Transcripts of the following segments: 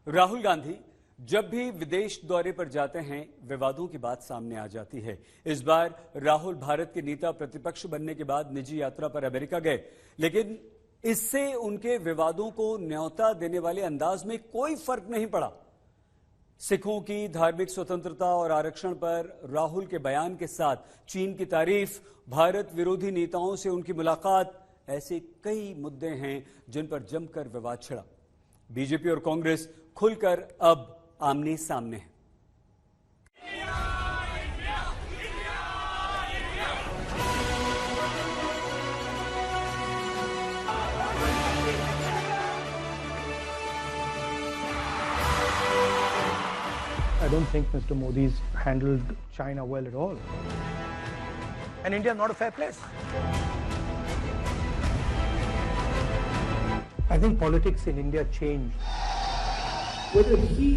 राहुल गांधी जब भी विदेश दौरे पर जाते हैं विवादों की बात सामने आ जाती है। इस बार राहुल भारत के नेता प्रतिपक्ष बनने के बाद निजी यात्रा पर अमेरिका गए, लेकिन इससे उनके विवादों को न्योता देने वाले अंदाज में कोई फर्क नहीं पड़ा। सिखों की धार्मिक स्वतंत्रता और आरक्षण पर राहुल के बयान के साथ चीन की तारीफ, भारत विरोधी नेताओं से उनकी मुलाकात, ऐसे कई मुद्दे हैं जिन पर जमकर विवाद छिड़ा। बीजेपी और कांग्रेस खुलकर अब आमने सामने है। I don't think Mr. Modi's handled China well at all. And India not a fair place. I think politics in India changed. Whether he,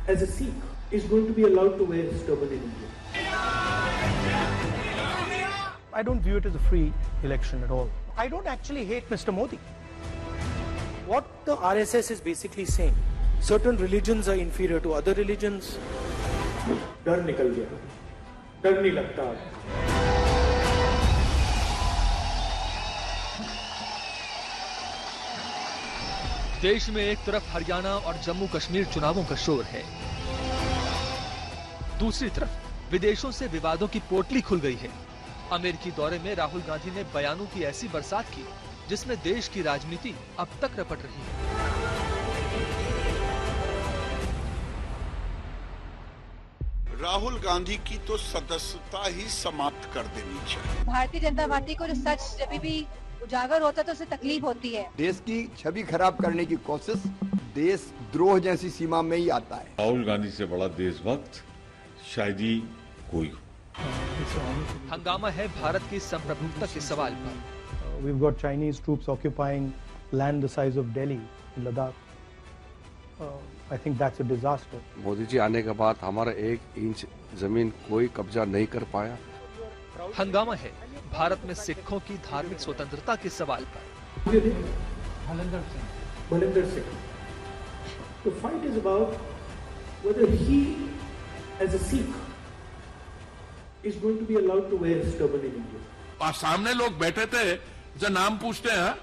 as a Sikh, is going to be allowed to wear his turban in India. I don't view it as a free election at all. I don't actually hate Mr. Modi. What the RSS is basically saying, certain religions are inferior to other religions. डर निकल गया, डर नहीं लगता। देश में एक तरफ हरियाणा और जम्मू कश्मीर चुनावों का शोर है, दूसरी तरफ विदेशों से विवादों की पोटली खुल गई है। अमेरिकी दौरे में राहुल गांधी ने बयानों की ऐसी बरसात की जिसमें देश की राजनीति अब तक रपट रही है। राहुल गांधी की तो सदस्यता ही समाप्त कर देनी चाहिए। भारतीय जनता पार्टी को जो सच जब भी उजागर होता है तो उसे तकलीफ होती है। देश की छवि खराब करने की कोशिश देशद्रोह जैसी सीमा में ही आता है। राहुल गांधी से बड़ा देशभक्त शायद ही कोई हो। हंगामा है भारत की संप्रभुता के सवाल पर। We've got Chinese troops occupying land the size of Delhi in Ladakh. I think that's a disaster. Modi ji आने के बाद हमारा 1 इंच जमीन कोई कब्जा नहीं कर पाया। हंगामा है भारत में सिखों की धार्मिक स्वतंत्रता के सवाल पर। Balinder Singh. The fight is about whether he, as a Sikh, is going to be allowed to wear his turban in India. और सामने लोग बैठे थे, जो नाम पूछते हैं,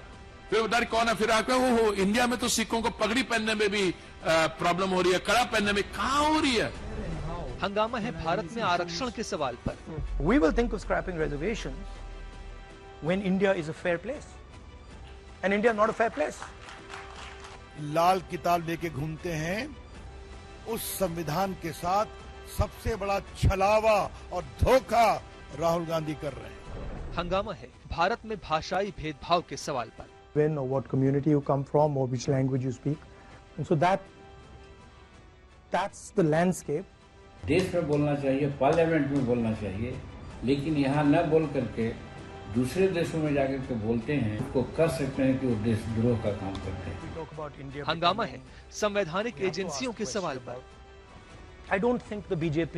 फिर उधर कौन है, फिर आके हो इंडिया में तो सिखों को पगड़ी पहनने में भी प्रॉब्लम हो रही है, कड़ा पहनने में कहाँ हो रही है। हंगामा है भारत में आरक्षण के सवाल पर। We will think of scrapping reservations when India is a fair place, and India not a fair place. लाल किताब लेके घूमते हैं, उस संविधान के साथ सबसे बड़ा छलावा और धोखा राहुल गांधी कर रहे हैं। हंगामा है भारत में भाषाई भेदभाव के सवाल पर। When or what community you come from or which language you speak, and so that's the landscape. देश में बोलना चाहिए, पार्लियामेंट में बोलना चाहिए, लेकिन यहाँ न बोल करके दूसरे देशों में जाकर के बोलते हैं, उसको कर सकते हैं कि वो देशद्रोह का काम करते हैं। हंगामा है संवैधानिक एजेंसियों के सवाल पर। I don't think the BJP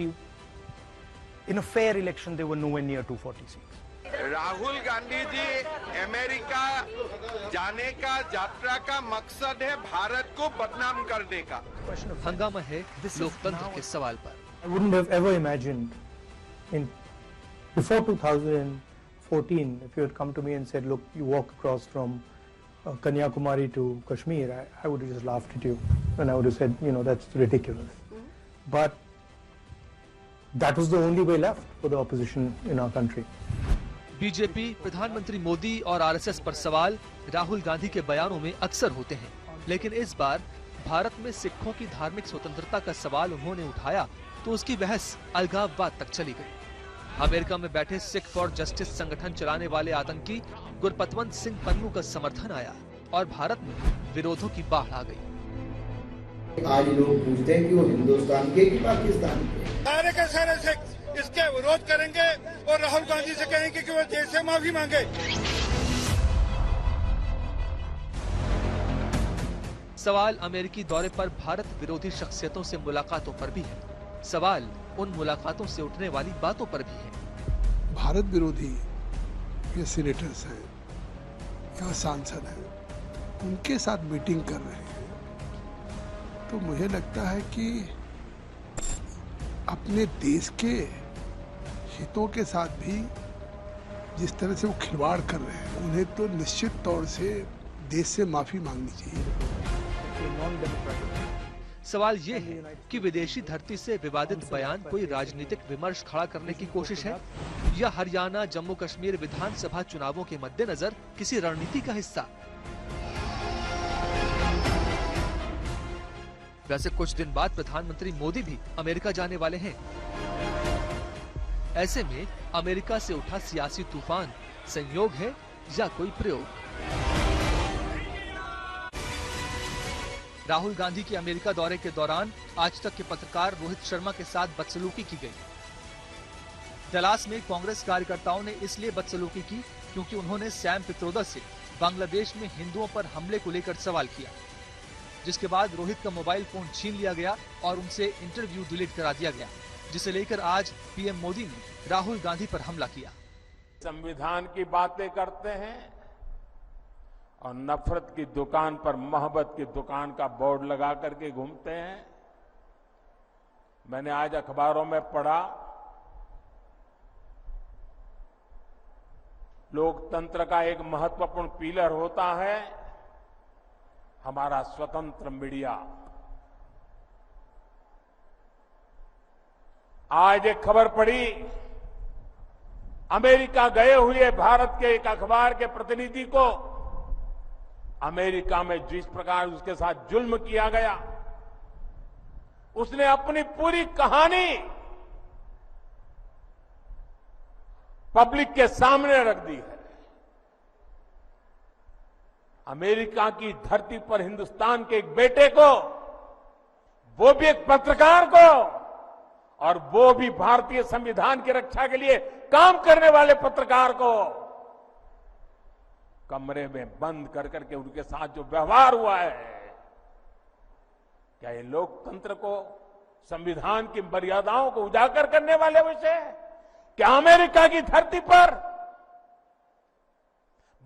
in a fair election they were nowhere near 240 seats. Rahul Gandhi ji America जाने का यात्रा का मकसद है भारत को बदनाम करने का। हंगामा है लोकतंत्र के सवाल पर। I wouldn't have ever imagined before 2014 if you had come to me and said, look, you walk across from Kanyakumari to Kashmir, I would have just laughed at you and I would have said, that's ridiculous. But that was the only way left for the opposition in our country. BJP, प्रधानमंत्री मोदी और RSS पर सवाल राहुल गांधी के बयानों में अक्सर होते हैं, लेकिन इस बार भारत में सिखों की धार्मिक स्वतंत्रता का सवाल उन्होंने उठाया तो उसकी बहस अलगाववाद तक चली गई। अमेरिका में बैठे सिख फॉर जस्टिस संगठन चलाने वाले आतंकी गुरपतवंत सिंह पन्नू का समर्थन आया और भारत में विरोधों की बाढ़ आ गई। आज लोग पूछते हैं कि वो हिंदुस्तान के कि पाकिस्तान के। सारे के सारे सिख इसके विरोध करेंगे और राहुल गांधी से कहेंगे कि वो देश से माफी मांगे। सवाल अमेरिकी दौरे पर भारत विरोधी शख्सियतों से मुलाकातों पर भी है। सवाल उन मुलाकातों से उठने वाली बातों पर भी है। भारत विरोधी ये सीनेटर्स हैं या सांसद हैं, उनके साथ मीटिंग कर रहे हैं तो मुझे लगता है कि अपने देश के हितों के साथ भी जिस तरह से वो खिलवाड़ कर रहे हैं, उन्हें तो निश्चित तौर से देश से माफी मांगनी चाहिए। सवाल ये है कि विदेशी धरती से विवादित बयान कोई राजनीतिक विमर्श खड़ा करने की कोशिश है या हरियाणा जम्मू कश्मीर विधानसभा चुनावों के मद्देनजर किसी रणनीति का हिस्सा। वैसे कुछ दिन बाद प्रधानमंत्री मोदी भी अमेरिका जाने वाले हैं। ऐसे में अमेरिका से उठा सियासी तूफान संयोग है या कोई प्रयोग? राहुल गांधी के अमेरिका दौरे के दौरान आज तक के पत्रकार रोहित शर्मा के साथ बदसलूकी की गई। डलास में कांग्रेस कार्यकर्ताओं ने इसलिए बदसलूकी की क्योंकि उन्होंने सैम पित्रोदा से बांग्लादेश में हिंदुओं पर हमले को लेकर सवाल किया, जिसके बाद रोहित का मोबाइल फोन छीन लिया गया और उनसे इंटरव्यू डिलीट करा दिया गया, जिसे लेकर आज पीएम मोदी ने राहुल गांधी पर हमला किया। संविधान की बातें करते हैं और नफरत की दुकान पर मोहब्बत की दुकान का बोर्ड लगा करके घूमते हैं। मैंने आज अखबारों में पढ़ा, लोकतंत्र का एक महत्वपूर्ण पिलर होता है हमारा स्वतंत्र मीडिया। आज एक खबर पड़ी, अमेरिका गए हुए भारत के एक अखबार के प्रतिनिधि को अमेरिका में जिस प्रकार उसके साथ जुल्म किया गया, उसने अपनी पूरी कहानी पब्लिक के सामने रख दी है। अमेरिका की धरती पर हिंदुस्तान के एक बेटे को, वो भी एक पत्रकार को, और वो भी भारतीय संविधान की रक्षा के लिए काम करने वाले पत्रकार को कमरे में बंद कर करके उनके साथ जो व्यवहार हुआ है, क्या ये लोकतंत्र को, संविधान की मर्यादाओं को उजागर करने वाले विषय? क्या अमेरिका की धरती पर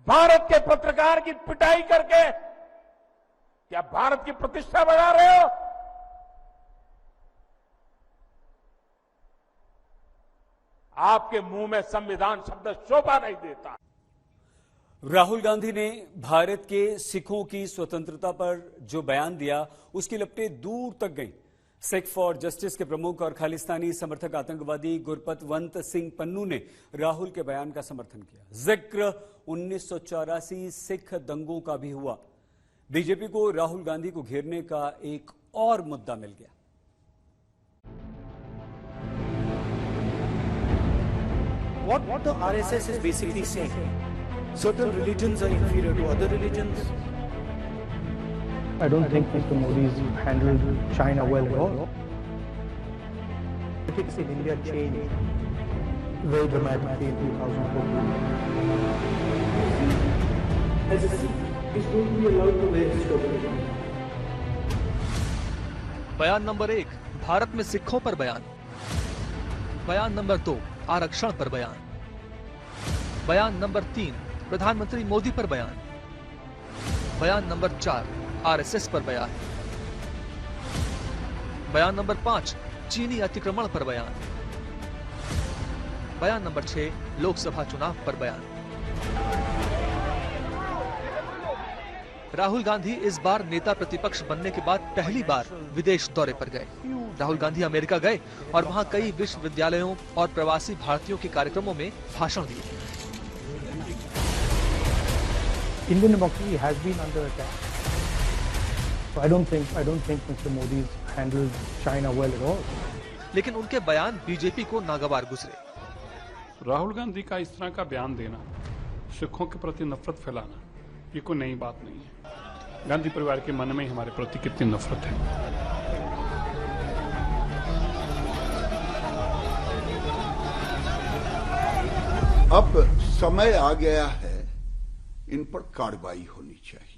भारत के पत्रकार की पिटाई करके क्या भारत की प्रतिष्ठा बढ़ा रहे हो? आपके मुंह में संविधान शब्द शोभा नहीं देता। राहुल गांधी ने भारत के सिखों की स्वतंत्रता पर जो बयान दिया, उसकी लपटें दूर तक गईं। सिख फॉर जस्टिस के प्रमुख और खालिस्तानी समर्थक आतंकवादी गुरपतवंत सिंह पन्नू ने राहुल के बयान का समर्थन किया। जिक्र 1984 सिख दंगों का भी हुआ। बीजेपी को राहुल गांधी को घेरने का एक और मुद्दा मिल गया। What the RSS is basically saying, certain religions are inferior to other religions. I don't think Mr. Modi's handled China well at all. Politics in India changed very dramatically in 2004. As a Sikh, is going to be allowed to wear his turban. बयान number 1, Bharat में सिखों पर बयान। बयान number 2, आरक्षण पर बयान। बयान नंबर 3, प्रधानमंत्री मोदी पर बयान। बयान नंबर 4, आरएसएस पर बयान। बयान नंबर 5, चीनी अतिक्रमण पर बयान। बयान नंबर 6, लोकसभा चुनाव पर बयान। राहुल गांधी इस बार नेता प्रतिपक्ष बनने के बाद पहली बार विदेश दौरे पर गए। राहुल गांधी अमेरिका गए और वहां कई विश्वविद्यालयों और प्रवासी भारतीयों के कार्यक्रमों में भाषण दिए। Indian democracy has been under attack. So I don't think Mr. Modi's handled China well at all. लेकिन उनके बयान बीजेपी को नागवार गुजरे। राहुल गांधी का इस तरह का बयान देना, सिखों के प्रति नफरत फैलाना, ये कोई नई बात नहीं है। गांधी परिवार के मन में हमारे प्रति कितनी नफरत है। अब समय आ गया है, इन पर कार्रवाई होनी चाहिए।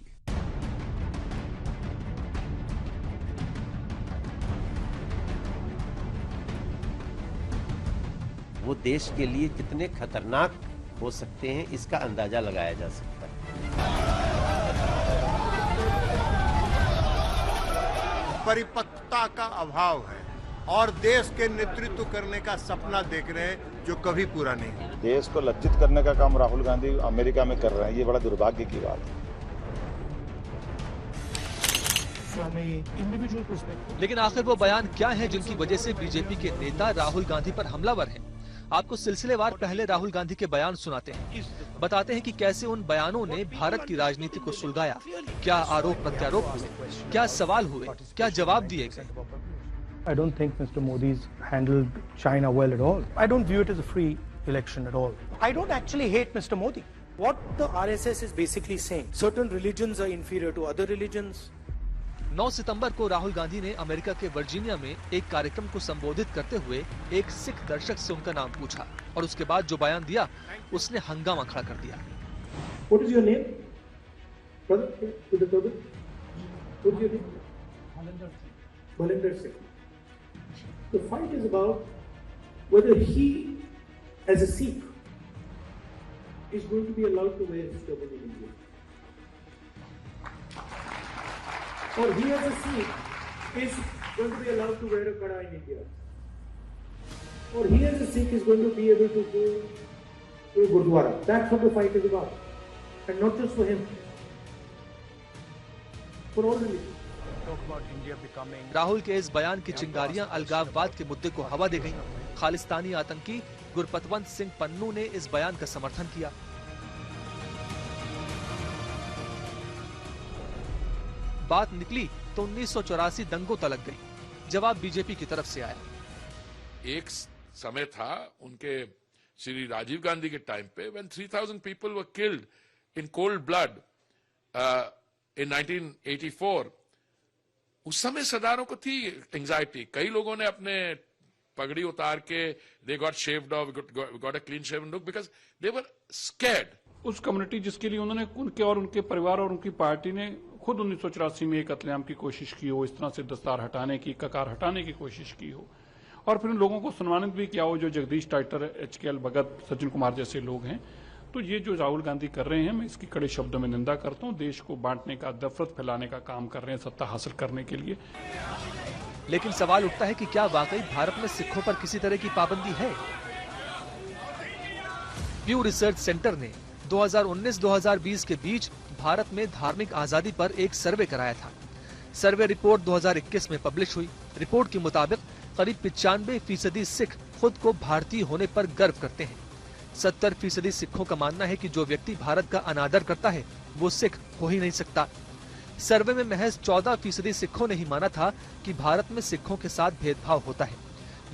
वो देश के लिए कितने खतरनाक हो सकते हैं, इसका अंदाजा लगाया जा सकता है। परिपक्वता का अभाव है और देश के नेतृत्व करने का सपना देख रहे हैं जो कभी पूरा नहीं है। देश को लज्जित करने का काम राहुल गांधी अमेरिका में कर रहे हैं, ये बड़ा दुर्भाग्य की बात है। लेकिन आखिर वो बयान क्या है जिनकी वजह से बीजेपी के नेता राहुल गांधी पर हमलावर हैं? आपको सिलसिलेवार पहले राहुल गांधी के बयान सुनाते हैं, बताते हैं कि कैसे उन बयानों ने भारत की राजनीति को सुलगाया, क्या आरोप प्रत्यारोप हुए, क्या सवाल हुए, क्या जवाब दिए गए। I don't think Mr. Modi's handled China well at all. I don't view it as a free election at all. I don't actually hate Mr. Modi. What the RSS is basically saying, certain religions are inferior to other religions. 9 सितंबर को राहुल गांधी ने America के Virginia में एक कार्यक्रम को संबोधित करते हुए एक सिख दर्शक से उनका नाम पूछा और उसके बाद जो बयान दिया उसने हंगामा खड़ा कर दिया। What is your name? Brother, with the brother? What is your name? Balinder Singh. The fight is about whether he, as a Sikh, is going to be allowed to wear his turban in India. Or he as a Sikh is going to be allowed to wear a kada in India. Or he as a Sikh is going to be able to go to a Gurdwara. That's what the fight is about. And not just for him. For all religions. Rahul के इस बयान की चिंगारियां अलगाववाद के मुद्दे को हवा दे गईं। खालिस्तानी आतंकी गुरपतवंत सिंह पन्नू ने इस बयान का समर्थन किया। बात निकली तो 1984 दंगों तलक गई। जवाब बीजेपी की तरफ से आया। एक समय था उनके श्री राजीव गांधी के टाइम पे when 3000 people were killed in cold blood in 1984, उस समय सरदारों को थी एंजाइटी। कई लोगों ने अपने पगड़ी उतार के they got shaved off, got a clean shaven look because they were scared. उस कम्युनिटी जिसके लिए उन्होंने उनके और उनके परिवार और उनकी पार्टी ने खुद 1984 में एक कत्लेआम की कोशिश की हो, इस तरह से दस्तार हटाने की, ककार हटाने की कोशिश की हो और फिर उन लोगों को सम्मानित भी किया हो जो जगदीश टाइटर, HKL भगत, सचिन कुमार जैसे लोग हैं। तो ये जो राहुल गांधी कर रहे हैं मैं इसकी कड़े शब्दों में निंदा करता हूँ। देश को बांटने का, नफरत फैलाने का काम कर रहे हैं सत्ता हासिल करने के लिए। लेकिन सवाल उठता है कि क्या वाकई भारत में सिखों पर किसी तरह की पाबंदी है? प्यू रिसर्च सेंटर ने 2019-2020 के बीच भारत में धार्मिक आजादी पर एक सर्वे कराया था। सर्वे रिपोर्ट 2021 में पब्लिश हुई। रिपोर्ट के मुताबिक करीब 95% सिख खुद को भारतीय होने पर गर्व करते हैं। 70% सिखों का मानना है कि जो व्यक्ति भारत का अनादर करता है वो सिख हो ही नहीं सकता। सर्वे में महज 14% सिखों ने ही माना था कि भारत में सिखों के साथ भेदभाव होता है,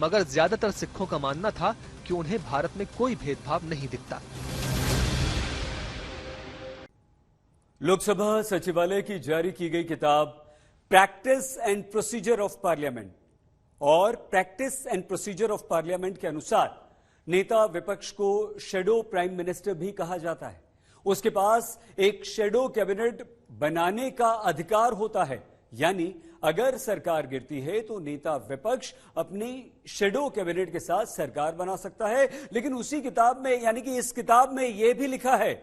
मगर ज्यादातर सिखों का मानना था कि उन्हें भारत में कोई भेदभाव नहीं दिखता। लोकसभा सचिवालय की जारी की गई किताब practice and procedure of parliament और practice and procedure of parliament के अनुसार नेता विपक्ष को शैडो प्राइम मिनिस्टर भी कहा जाता है। उसके पास एक शैडो कैबिनेट बनाने का अधिकार होता है, यानी अगर सरकार गिरती है तो नेता विपक्ष अपनी शैडो कैबिनेट के साथ सरकार बना सकता है। लेकिन उसी किताब में, यानी कि इस किताब में यह भी लिखा है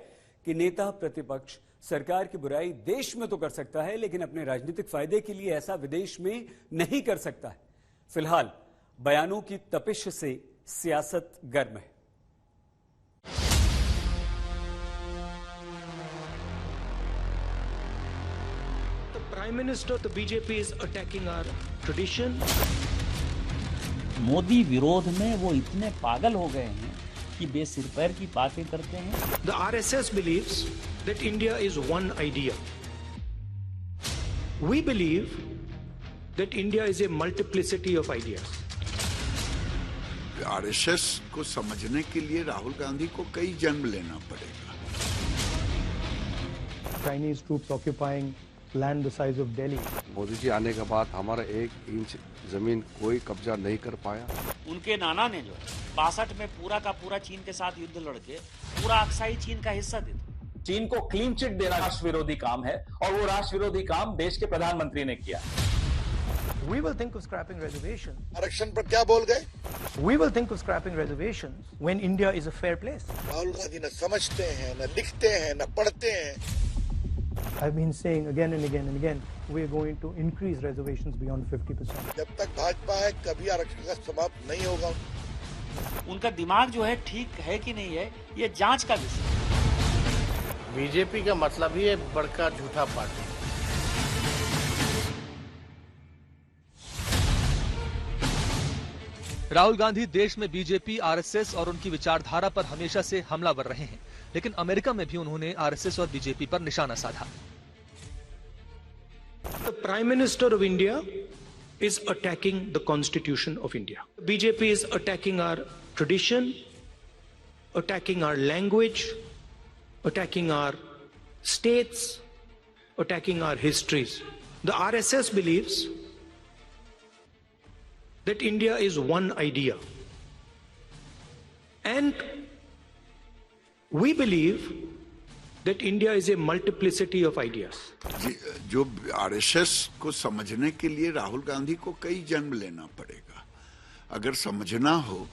कि नेता प्रतिपक्ष सरकार की बुराई देश में तो कर सकता है, लेकिन अपने राजनीतिक फायदे के लिए ऐसा विदेश में नहीं कर सकता है। फिलहाल बयानों की तपिश से सियासत गर्म है। The Prime Minister, the BJP is attacking our tradition. Modi विरोध में वो इतने पागल हो गए हैं कि बेसिर पैर की बातें करते हैं। The RSS believes that India is one idea. We believe that India is a multiplicity of ideas. RSS को समझने के लिए राहुल गांधी को कई जन्म लेना पड़ेगा। Chinese troops occupying land the size of Delhi. Modi ji आने के बाद हमारा 1 इंच जमीन कोई कब्जा नहीं कर पाया। उनके नाना ने जो 62 में पूरा का पूरा चीन के साथ युद्ध लड़के पूरा अक्साई चीन का हिस्सा दे दिया। चीन को क्लीन चिट देना राष्ट्र विरोधी काम है और वो राष्ट्र विरोधी काम देश के प्रधानमंत्री ने किया। We will think of scrapping reservations. आरक्षण पर क्या बोल गए? We will think of scrapping reservations when India is a fair place. Rahul Gandhi न समझते हैं, न लिखते हैं, न पढ़ते हैं। I've been saying again and again and again, we're going to increase reservations beyond 50%. जब तक भाजपा है कभी आरक्षण का समाप्त नहीं होगा। उनका दिमाग जो है ठीक है कि नहीं है, ये जांच का विषय। बीजेपी का मतलब ही है बड़का झूठा पार्टी। राहुल गांधी देश में बीजेपी, आरएसएस और उनकी विचारधारा पर हमेशा से हमलावर रहे हैं, लेकिन अमेरिका में भी उन्होंने आरएसएस और बीजेपी पर निशाना साधा। The Prime Minister of India is attacking the Constitution of India. BJP is attacking our tradition, attacking our language, attacking our states, attacking our histories. The RSS believes that India is one idea. And we believe that India is a multiplicity of ideas. जो RSS को समझने के लिए राहुल गांधी को कई जन्म लेना पड़ेगा। अगर समझना हो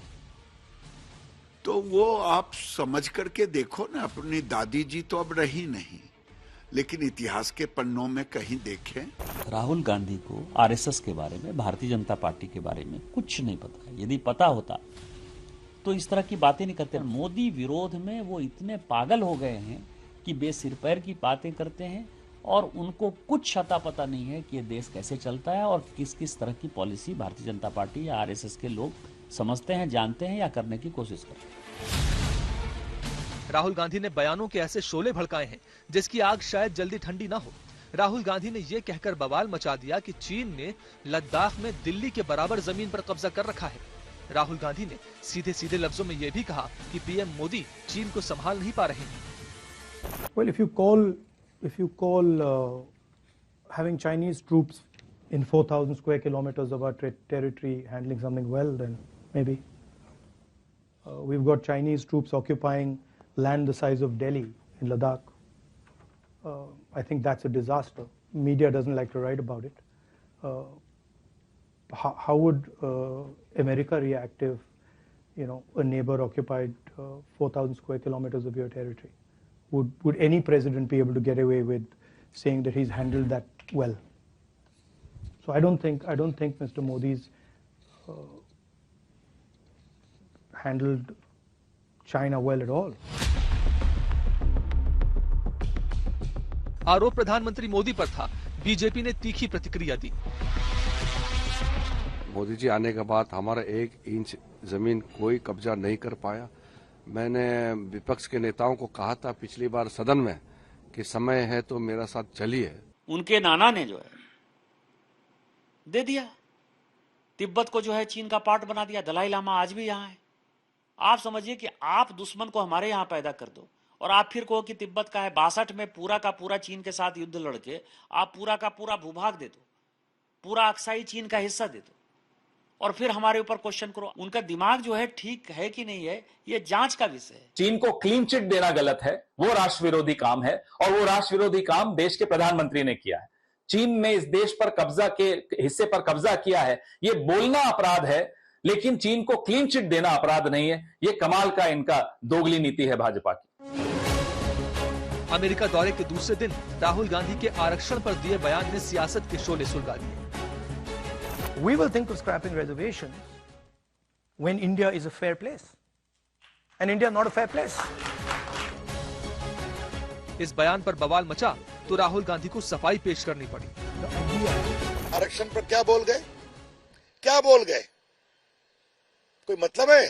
तो वो आप समझ करके देखो ना। अपनी दादी जी तो अब रही नहीं, लेकिन इतिहास के पन्नों में कहीं देखें। राहुल गांधी को आरएसएस के बारे में, भारतीय जनता पार्टी के बारे में कुछ नहीं पता है। यदि पता होता तो इस तरह की बातें नहीं करते। मोदी विरोध में वो इतने पागल हो गए हैं कि बेसिर पैर की बातें करते हैं और उनको कुछ अता पता नहीं है कि ये देश कैसे चलता है और किस किस तरह की पॉलिसी भारतीय जनता पार्टी या आरएसएस के लोग समझते हैं, जानते हैं या करने की कोशिश करते हैं। राहुल गांधी ने बयानों के ऐसे शोले भड़काए हैं जिसकी आग शायद जल्दी ठंडी ना हो। राहुल गांधी ने यह कहकर बवाल मचा दिया कि चीन ने लद्दाख में दिल्ली के बराबर जमीन पर कब्जा कर रखा है। राहुल गांधी ने सीधे सीधे लफ्जों में यह भी कहा कि पीएम मोदी चीन को संभाल नहीं पा रहे हैं। Well, if you call having Chinese troops in 4,000 square kilometers of our territory handling something well, then maybe. We've got Chinese troops occupying land the size of Delhi in Ladakh. I think that's a disaster. Media doesn't like to write about it. How would America react if, a neighbor occupied 4,000 square kilometers of your territory? Would any president be able to get away with saying that he's handled that well? So I don't think Mr. Modi's handled China well at all. आरोप प्रधानमंत्री मोदी पर था। BJP ने तीखी प्रतिक्रिया दी। मोदी जी आने के बाद हमारा 1 इंच जमीन कोई कब्जा नहीं कर पाया। मैंने विपक्ष के नेताओं को कहा था पिछली बार सदन में कि समय है तो मेरा साथ चलिए। उनके नाना ने जो है दे दिया, तिब्बत को जो है चीन का पार्ट बना दिया। दलाई लामा आज भी यहाँ है। आप समझिए कि आप दुश्मन को हमारे यहाँ पैदा कर दो और आप फिर कहो कि तिब्बत का है। 62 में पूरा का पूरा चीन के साथ युद्ध लड़के आप पूरा का पूरा भूभाग दे दो, पूरा अक्साई चीन का हिस्सा दे दो और फिर हमारे ऊपर क्वेश्चन करो। उनका दिमाग जो है ठीक है कि नहीं है, ये जांच का विषय है। चीन को क्लीन चिट देना गलत है, वो राष्ट्र विरोधी काम है और वो राष्ट्र विरोधी काम देश के प्रधानमंत्री ने किया है। चीन ने इस देश पर कब्जा के हिस्से पर कब्जा किया है, ये बोलना अपराध है, लेकिन चीन को क्लीन चिट देना अपराध नहीं है। ये कमाल का इनका दोगली नीति है भाजपा की। अमेरिका दौरे के दूसरे दिन राहुल गांधी के आरक्षण पर दिए बयान ने सियासत के शोले सुलगा दिए। We will think of scrapping reservations when India is a fair place. And India is not a fair place. इस बयान पर बवाल मचा तो राहुल गांधी को सफाई पेश करनी पड़ी। आरक्षण पर क्या बोल गए? क्या बोल गए? कोई मतलब है?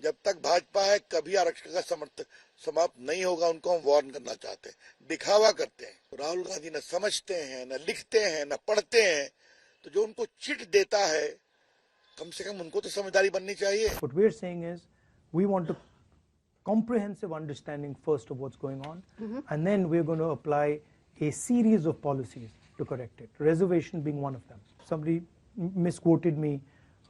जब तक भाजपा है कभी आरक्षण का समाप्त नहीं होगा, उनको हम वार्न करना चाहते हैं। दिखावा करते हैं। राहुल गांधी न समझते हैं, न लिखते हैं, न पढ़ते हैं, तो जो उनको चिट देता है कम से कम उनको तो समझदारी बननी चाहिए। What we're saying is we want a comprehensive understanding first of what's going on, and then we're going to apply a series of policies to correct it, reservation being one of them. Somebody misquoted me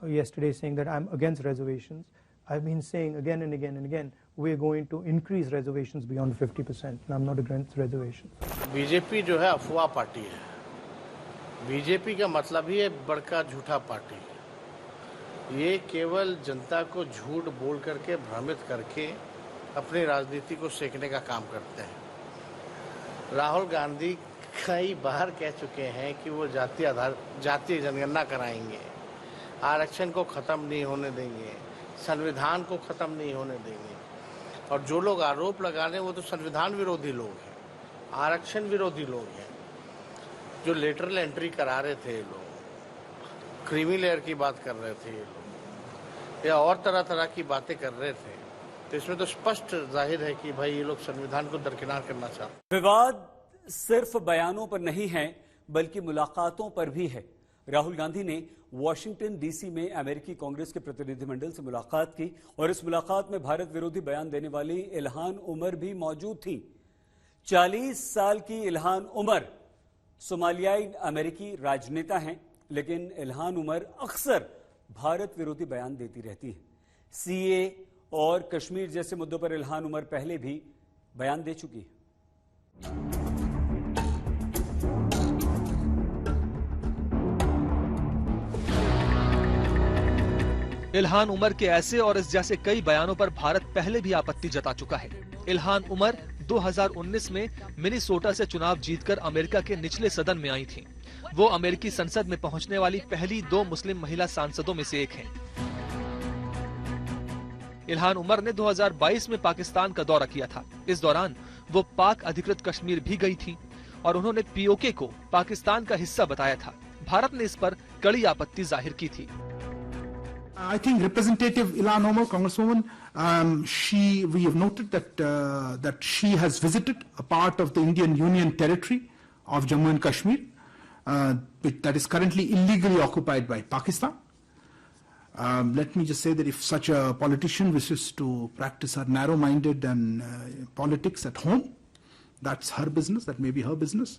yesterday saying that I'm against reservations. I've been saying again and again and again we're going to increase reservations beyond 50%, and I'm not against reservations. BJP जो है अफवाह party है। BJP का मतलब ही है बड़का झूठा party है। ये केवल जनता को झूठ बोल करके भ्रमित करके अपनी राजनीति को सेकने का काम करते हैं। राहुल गांधी कई बार कह चुके हैं कि वो जातीय जनगणना कराएंगे, आरक्षण को खत्म नहीं होने देंगे, संविधान को खत्म नहीं होने देंगे। और जो लोग आरोप लगा रहे हैं वो तो संविधान विरोधी लोग हैं, आरक्षण विरोधी लोग हैं। जो लेटरल एंट्री करा रहे थे ये लोग, क्रीमी लेयर की बात कर रहे थे ये लोग, या और तरह तरह की बातें कर रहे थे, तो इसमें तो स्पष्ट जाहिर है कि भाई ये लोग संविधान को दरकिनार करना चाहते हैं। विवाद सिर्फ बयानों पर नहीं है बल्कि मुलाकातों पर भी है। राहुल गांधी ने वॉशिंगटन डीसी में अमेरिकी कांग्रेस के प्रतिनिधिमंडल से मुलाकात की और इस मुलाकात में भारत विरोधी बयान देने वाली इल्हान उमर भी मौजूद थी। 40 साल की इल्हान उमर सोमालियाई अमेरिकी राजनेता हैं, लेकिन इल्हान उमर अक्सर भारत विरोधी बयान देती रहती है। सीए और कश्मीर जैसे मुद्दों पर इल्हान उमर पहले भी बयान दे चुकी है। इल्हान उमर के ऐसे और इस जैसे कई बयानों पर भारत पहले भी आपत्ति जता चुका है। इल्हान उमर 2019 में मिनीसोटा से चुनाव जीतकर अमेरिका के निचले सदन में आई थीं। वो अमेरिकी संसद में पहुंचने वाली पहली 2 मुस्लिम महिला सांसदों में से एक हैं। इल्हान उमर ने 2022 में पाकिस्तान का दौरा किया था। इस दौरान वो पाक अधिकृत कश्मीर भी गई थी और उन्होंने पीओके को पाकिस्तान का हिस्सा बताया था। भारत ने इस पर कड़ी आपत्ति जाहिर की थी। I think Representative Ilhan Omar, Congresswoman, we have noted that she has visited a part of the Indian Union territory of Jammu and Kashmir that is currently illegally occupied by Pakistan. Let me just say that if such a politician wishes to practice her narrow-minded and politics at home, that's her business, that may be her business.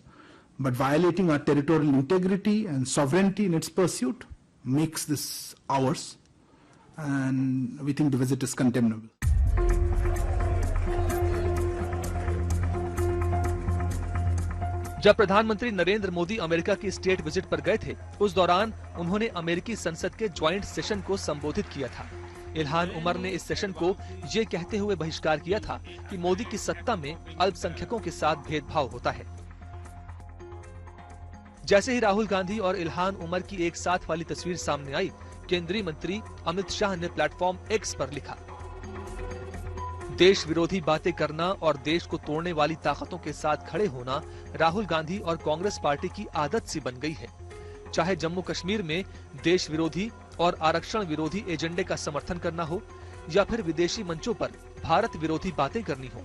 But violating our territorial integrity and sovereignty in its pursuit makes this ours. And we think the visit is condemnable. जब प्रधानमंत्री Narendra Modi America की state visit पर गए थे, उस दौरान उन्होंने अमेरिकी संसद के ज्वाइंट सेशन को संबोधित किया था। इल्हान उमर ने इस सेशन को ये कहते हुए बहिष्कार किया था कि मोदी की सत्ता में अल्पसंख्यकों के साथ भेदभाव होता है। जैसे ही राहुल गांधी और इल्हान उमर की एक साथ वाली तस्वीर सामने आई, केंद्रीय मंत्री अमित शाह ने प्लेटफॉर्म एक्स पर लिखा, देश विरोधी बातें करना और देश को तोड़ने वाली ताकतों के साथ खड़े होना राहुल गांधी और कांग्रेस पार्टी की आदत सी बन गई है। चाहे जम्मू कश्मीर में देश विरोधी और आरक्षण विरोधी एजेंडे का समर्थन करना हो या फिर विदेशी मंचों पर भारत विरोधी बातें करनी हो,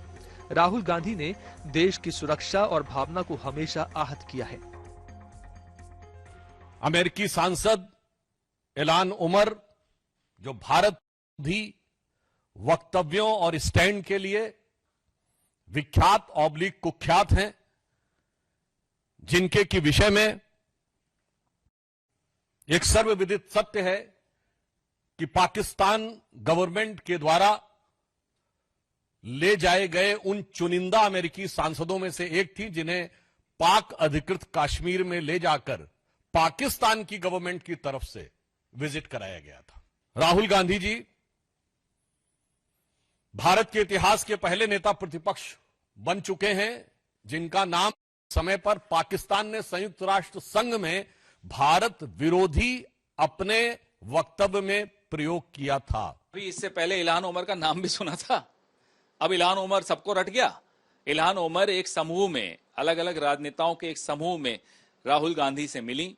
राहुल गांधी ने देश की सुरक्षा और भावना को हमेशा आहत किया है। अमेरिकी सांसद इल्हान उमर जो भारत विरोधी वक्तव्यों और स्टैंड के लिए विख्यात ऑब्लिक कुख्यात हैं, जिनके की विषय में एक सर्वविदित सत्य है कि पाकिस्तान गवर्नमेंट के द्वारा ले जाए गए उन चुनिंदा अमेरिकी सांसदों में से एक थी जिन्हें पाक अधिकृत कश्मीर में ले जाकर पाकिस्तान की गवर्नमेंट की तरफ से विजिट कराया गया था। राहुल गांधी जी भारत के इतिहास के पहले नेता प्रतिपक्ष बन चुके हैं जिनका नाम समय पर पाकिस्तान ने संयुक्त राष्ट्र संघ में भारत विरोधी अपने वक्तव्य में प्रयोग किया था। अभी इससे पहले इल्हान उमर का नाम भी सुना था, अब इल्हान उमर सबको रट गया। इल्हान उमर एक समूह में, अलग अलग राजनेताओं के एक समूह में राहुल गांधी से मिली।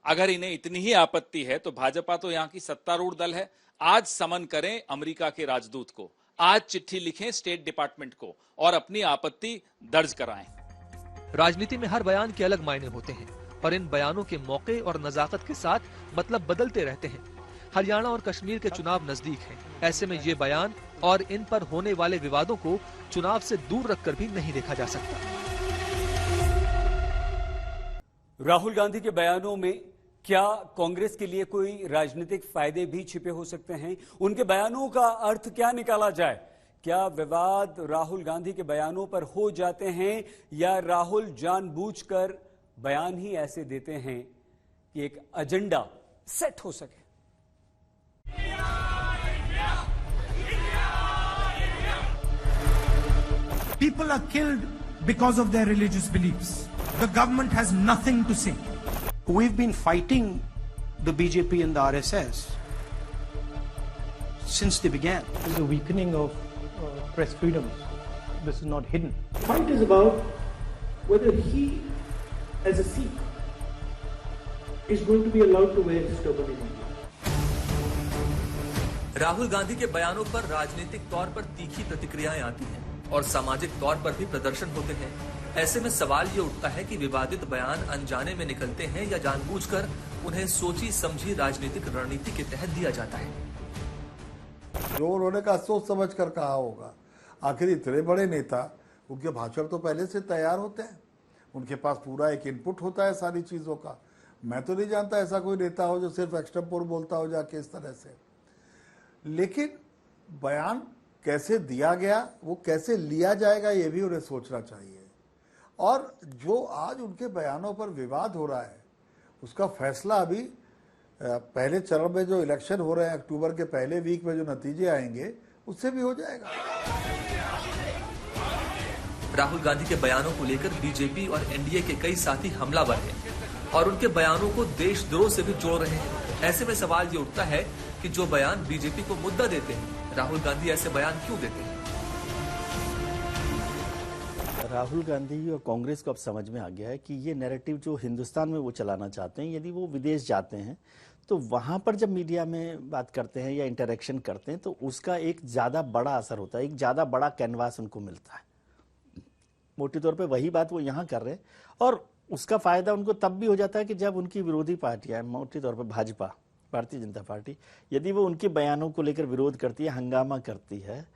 अगर इन्हें इतनी ही आपत्ति है तो भाजपा तो यहाँ की सत्तारूढ़ दल है। आज समन करें अमेरिका के राजदूत को, आज चिट्ठी लिखें स्टेट डिपार्टमेंट को और अपनी आपत्ति दर्ज कराएं। राजनीति में हर बयान के अलग मायने होते हैं और इन बयानों के मौके और नजाकत के साथ मतलब बदलते रहते हैं। हरियाणा और कश्मीर के चुनाव नजदीक हैं, ऐसे में ये बयान और इन पर होने वाले विवादों को चुनाव से दूर रखकर भी नहीं देखा जा सकता। राहुल गांधी के बयानों में क्या कांग्रेस के लिए कोई राजनीतिक फायदे भी छिपे हो सकते हैं? उनके बयानों का अर्थ क्या निकाला जाए? क्या विवाद राहुल गांधी के बयानों पर हो जाते हैं या राहुल जानबूझकर बयान ही ऐसे देते हैं कि एक एजेंडा सेट हो सके? People are killed because of their religious beliefs. the government has nothing to say. We've been fighting the BJP and the RSS since they began. This is a weakening of press freedoms. This is not hidden. The fight is about whether he, as a Sikh, is going to be allowed to wear his turban in India. Rahul Gandhi के बयानों पर राजनीतिक तौर पर तीखी प्रतिक्रियाएं आती हैं और सामाजिक तौर पर भी प्रदर्शन होते हैं। ऐसे में सवाल ये उठता है कि विवादित बयान अनजाने में निकलते हैं या जानबूझकर उन्हें सोची समझी राजनीतिक रणनीति के तहत दिया जाता है। जो उन्होंने कहा सोच समझ कर कहा होगा। आखिर इतने बड़े नेता, उनके भाषण तो पहले से तैयार होते हैं, उनके पास पूरा एक इनपुट होता है सारी चीजों का। मैं तो नहीं जानता ऐसा कोई नेता हो जो सिर्फ एक्सटेम्पोर बोलता हो जाके इस तरह से। लेकिन बयान कैसे दिया गया, वो कैसे लिया जाएगा, ये भी उन्हें सोचना चाहिए। और जो आज उनके बयानों पर विवाद हो रहा है, उसका फैसला अभी पहले चरण में जो इलेक्शन हो रहे हैं, अक्टूबर के पहले वीक में जो नतीजे आएंगे, उससे भी हो जाएगा। राहुल गांधी के बयानों को लेकर बीजेपी और एनडीए के कई साथी हमलावर हैं और उनके बयानों को देशद्रोह से भी जोड़ रहे हैं। ऐसे में सवाल ये उठता है कि जो बयान बीजेपी को मुद्दा देते हैं, राहुल गांधी ऐसे बयान क्यों देते हैं? राहुल गांधी और कांग्रेस को अब समझ में आ गया है कि ये नैरेटिव जो हिंदुस्तान में वो चलाना चाहते हैं, यदि वो विदेश जाते हैं तो वहां पर जब मीडिया में बात करते हैं या इंटरेक्शन करते हैं तो उसका एक ज्यादा बड़ा असर होता है, एक ज्यादा बड़ा कैनवास उनको मिलता है। मोटे तौर पे वही बात वो यहाँ कर रहे हैं और उसका फायदा उनको तब भी हो जाता है कि जब उनकी विरोधी पार्टियां, मोटे तौर पर भाजपा, भारतीय जनता पार्टी, यदि वो उनके बयानों को लेकर विरोध करती है, हंगामा करती है,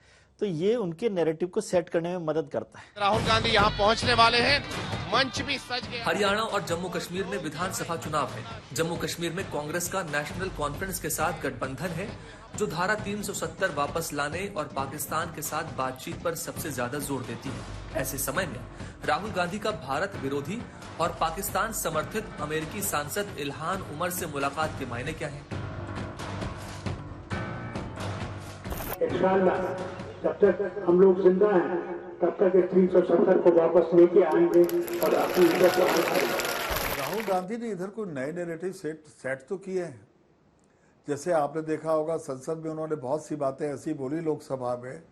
तो ये उनके नैरेटिव को सेट करने में मदद करता है। राहुल गांधी यहाँ पहुँचने वाले हैं, मंच भी सज गया। हरियाणा और जम्मू कश्मीर में विधानसभा चुनाव है। जम्मू कश्मीर में कांग्रेस का नेशनल कॉन्फ्रेंस के साथ गठबंधन है, जो धारा 370 वापस लाने और पाकिस्तान के साथ बातचीत पर सबसे ज्यादा जोर देती है। ऐसे समय में राहुल गांधी का भारत विरोधी और पाकिस्तान समर्थित अमेरिकी सांसद इल्हान उमर से मुलाकात के मायने क्या है? जब तक हम लोग जिंदा हैं, तब तक 370 को वापस लेके आएंगे और अपनी इज्जत को राहुल गांधी ने इधर कोई नए नैरेटिव सेट तो किए हैं। जैसे आपने देखा होगा, संसद में उन्होंने बहुत सी बातें ऐसी बोली लोकसभा में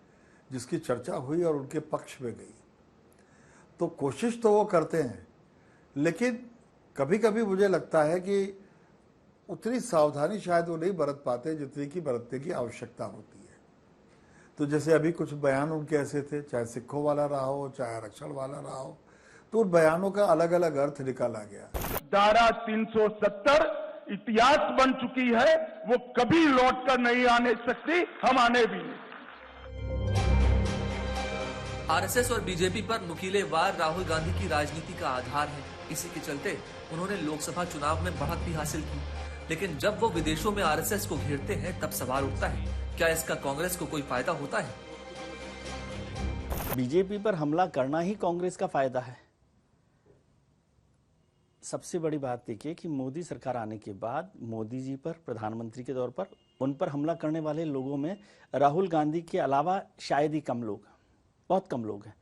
जिसकी चर्चा हुई और उनके पक्ष में गई। तो कोशिश तो वो करते हैं, लेकिन कभी कभी मुझे लगता है कि उतनी सावधानी शायद वो नहीं बरत पाते जितनी की बरतने की आवश्यकता होती है। तो जैसे अभी कुछ बयान उनके ऐसे थे, चाहे सिखों वाला रहा हो, चाहे आरक्षण वाला रहा हो, तो उन बयानों का अलग अलग अर्थ निकाला गया। धारा 370 इतिहास बन चुकी है, वो कभी लौट कर नहीं आने सकती, हम आने भी नहीं। आरएसएस और बीजेपी पर नुकीले वार राहुल गांधी की राजनीति का आधार है। इसी के चलते उन्होंने लोकसभा चुनाव में बढ़त भी हासिल की। लेकिन जब वो विदेशों में आरएसएस को घेरते हैं, तब सवाल उठता है, क्या इसका कांग्रेस को कोई फायदा होता है? बीजेपी पर हमला करना ही कांग्रेस का फायदा है। सबसे बड़ी बात देखिए कि मोदी सरकार आने के बाद मोदी जी पर, प्रधानमंत्री के तौर पर, उन पर हमला करने वाले लोगों में राहुल गांधी के अलावा शायद ही कम लोग, बहुत कम लोग हैं।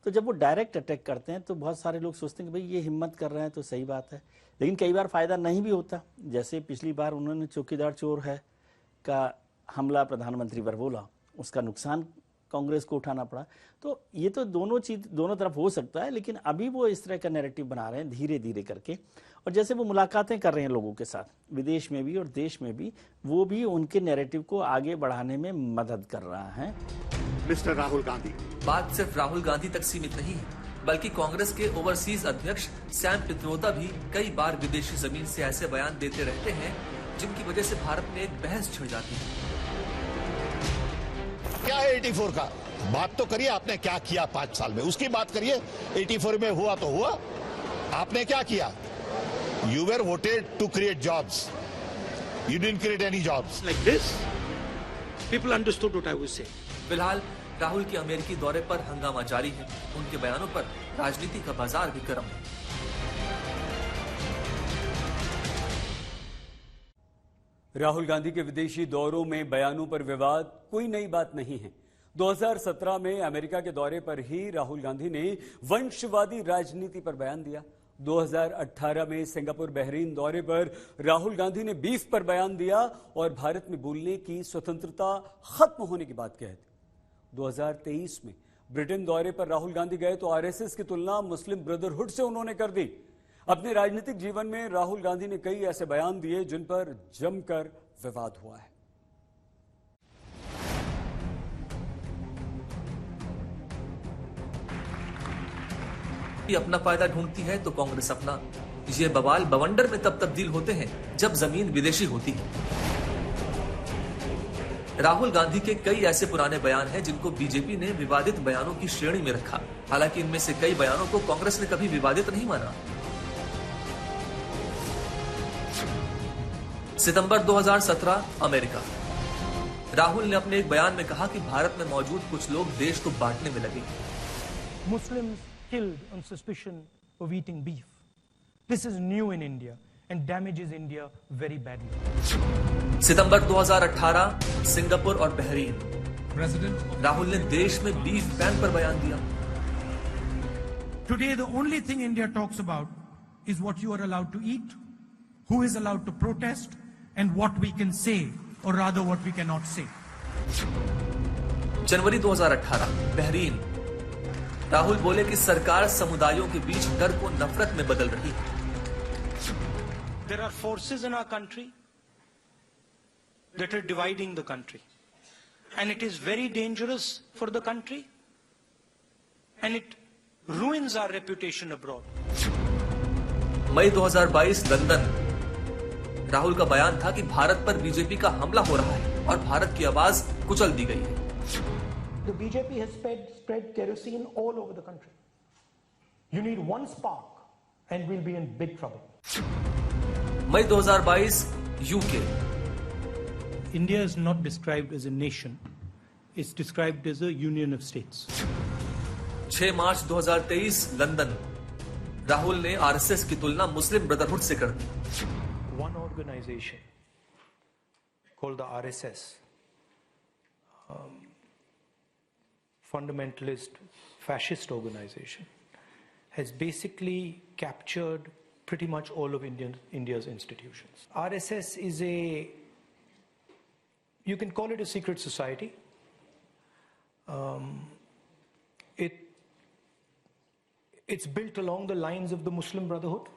तो जब वो डायरेक्ट अटैक करते हैं तो बहुत सारे लोग सोचते हैं कि भाई ये हिम्मत कर रहे हैं तो सही बात है, लेकिन कई बार फायदा नहीं भी होता। जैसे पिछली बार उन्होंने चौकीदार चोर है का हमला प्रधानमंत्री पर बोला, उसका नुकसान कांग्रेस को उठाना पड़ा। तो ये तो दोनों चीज दोनों तरफ हो सकता है, लेकिन अभी वो इस तरह का नैरेटिव बना रहे हैं धीरे धीरे करके। और जैसे वो मुलाकातें कर रहे हैं लोगों के साथ, विदेश में भी और देश में भी, वो भी उनके नैरेटिव को आगे बढ़ाने में मदद कर रहा है। मिस्टर राहुल गांधी, बात सिर्फ राहुल गांधी तक सीमित नहीं है, बल्कि कांग्रेस के ओवरसीज अध्यक्ष सैम पित्रोदा भी कई बार विदेशी जमीन से ऐसे बयान देते रहते हैं जिनकी वजह से भारत में एक बहस छिड़ जाती है। क्या है 84 का? बात तो करिए, आपने क्या किया 5 साल में, उसकी बात करिए। 84 में हुआ तो हुआ, आपने क्या किया? You were voted to create jobs, you didn't create any jobs like this. People understood what I was saying. फिलहाल राहुल के अमेरिकी दौरे पर हंगामा जारी है। उनके बयानों पर राजनीति का बाजार भी गर्म है। राहुल गांधी के विदेशी दौरों में बयानों पर विवाद कोई नई बात नहीं है। 2017 में अमेरिका के दौरे पर ही राहुल गांधी ने वंशवादी राजनीति पर बयान दिया। 2018 में सिंगापुर बहरीन दौरे पर राहुल गांधी ने बीफ पर बयान दिया और भारत में बोलने की स्वतंत्रता खत्म होने की बात कही थी। 2023 में ब्रिटेन दौरे पर राहुल गांधी गए तो आरएसएस की तुलना मुस्लिम ब्रदरहुड से उन्होंने कर दी। अपने राजनीतिक जीवन में राहुल गांधी ने कई ऐसे बयान दिए जिन पर जमकर विवाद हुआ है। अपना फायदा ढूंढती है तो कांग्रेस अपना। ये बवाल बवंडर में तब तब्दील होते हैं जब जमीन विदेशी होती है। राहुल गांधी के कई ऐसे पुराने बयान हैं जिनको बीजेपी ने विवादित बयानों की श्रेणी में रखा। हालांकि इनमें से कई बयानों को कांग्रेस ने कभी विवादित नहीं माना। सितंबर 2017 अमेरिका। राहुल ने अपने एक बयान में कहा कि भारत में मौजूद कुछ लोग देश को बांटने में लगे। Muslims killed on suspicion of eating beef. This is new in India and damages India very badly. September 2018 Singapore और बहरीन। राहुल ने देश में बीफ बैन पर बयान दिया। Today, the only thing India talks about is what you are allowed to eat, who is allowed to protest, and what we can say, or rather what we cannot say. January 2018 Bahrain. Rahul बोले कि सरकार समुदायों के बीच डर को नफरत में बदल रही है। There are forces in our country that are dividing the country, and it is very dangerous for the country, and it ruins our reputation abroad. मई 2022 लंदन। राहुल का बयान था कि भारत पर बीजेपी का हमला हो रहा है और भारत की आवाज कुचल दी गई है। The BJP has spread kerosene all over the country. You need one spark and we'll be in big trouble. मई 2022 UK. India is not described as a nation. It's described as a union of states. 6 March 2023 London. Rahul ने RSS की तुलना मुस्लिम brotherhood से कर दी। One organization called the RSS, fundamentalist fascist organization, has basically captured pretty much all of India's institutions. RSS is you can call it a secret society. It's built along the lines of the Muslim Brotherhood,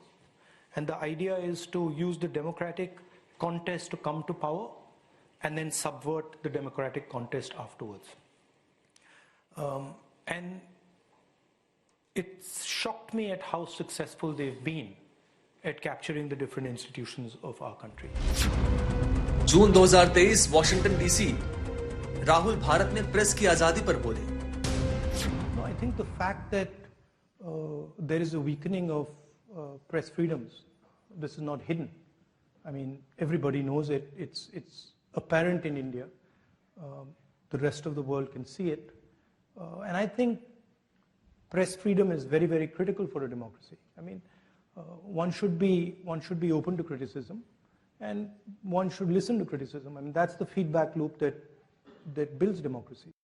and the idea is to use the democratic contest to come to power and then subvert the democratic contest afterwards. And it shocked me at how successful they've been at capturing the different institutions of our country. June 2023 Washington DC. Rahul Bharat में press की आजादी पर बोले। No, I think the fact that there is a weakening of press freedoms, this is not hidden. I mean, everybody knows it. It's apparent in India. The rest of the world can see it. And I think press freedom is very, very critical for a democracy. I mean, one should be open to criticism, and one should listen to criticism. I mean, that's the feedback loop that builds democracy.